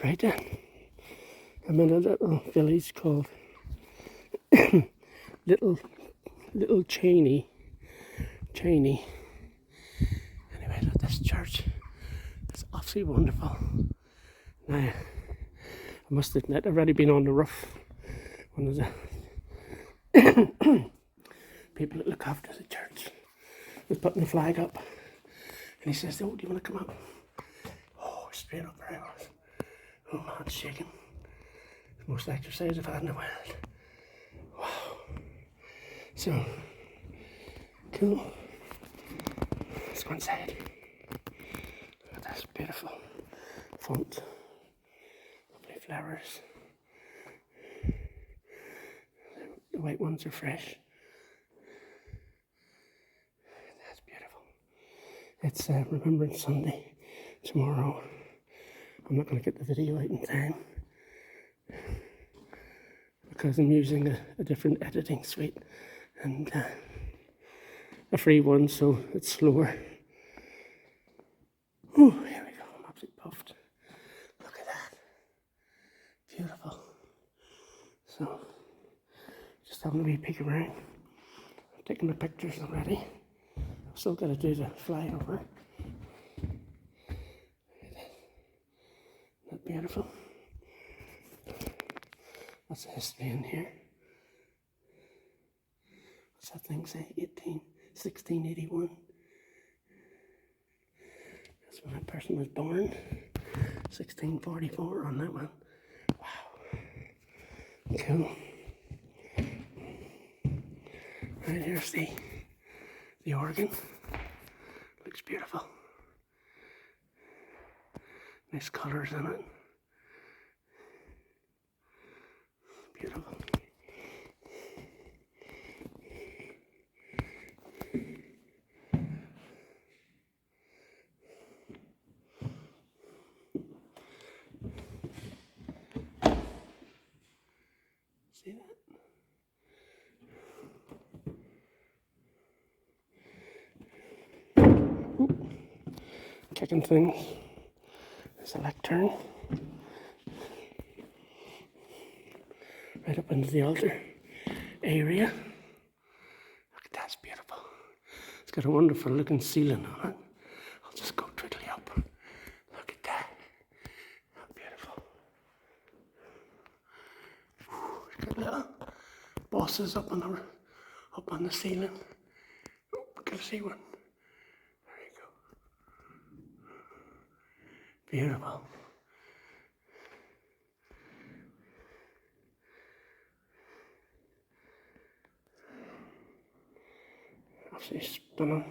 Right then. I'm in a little village called Little Cheney. Anyway, look at this church. It's absolutely wonderful. Now, I must admit, I've already been on the roof. One of the people that look after the church was putting the flag up. And he says, "Oh, do you want to come up?" Oh, straight up where I was. Oh, my hand's shaking. The most exercise I've had in a while. Wow. So, cool. Let's go inside. Look at this beautiful font. Lovely flowers. The white ones are fresh. That's beautiful. It's Remembrance Sunday tomorrow. I'm not going to get the video out in time because I'm using a different editing suite and a free one, so it's slower. Oh, here we go. I'm absolutely puffed. Look at that. Beautiful. So, just having a wee peek around. I'm taking my pictures already. I've still got to do the flyover. Isn't that beautiful? What's the history in here? What's that thing say? 1681. That's when that person was born. 1644 on that one. Wow. Cool. Right, here's the organ. Looks beautiful. Nice colours in it. Beautiful. See that? Ooh. Kicking things. There's a lectern. Right up into the altar area. Look at that's beautiful. It's got a wonderful looking ceiling on it. I'll just go twiddly up. Look at that. How beautiful. Ooh, it's got little bosses up on the ceiling. Oh, can I see one? There you go. Beautiful. Absolutely stunning.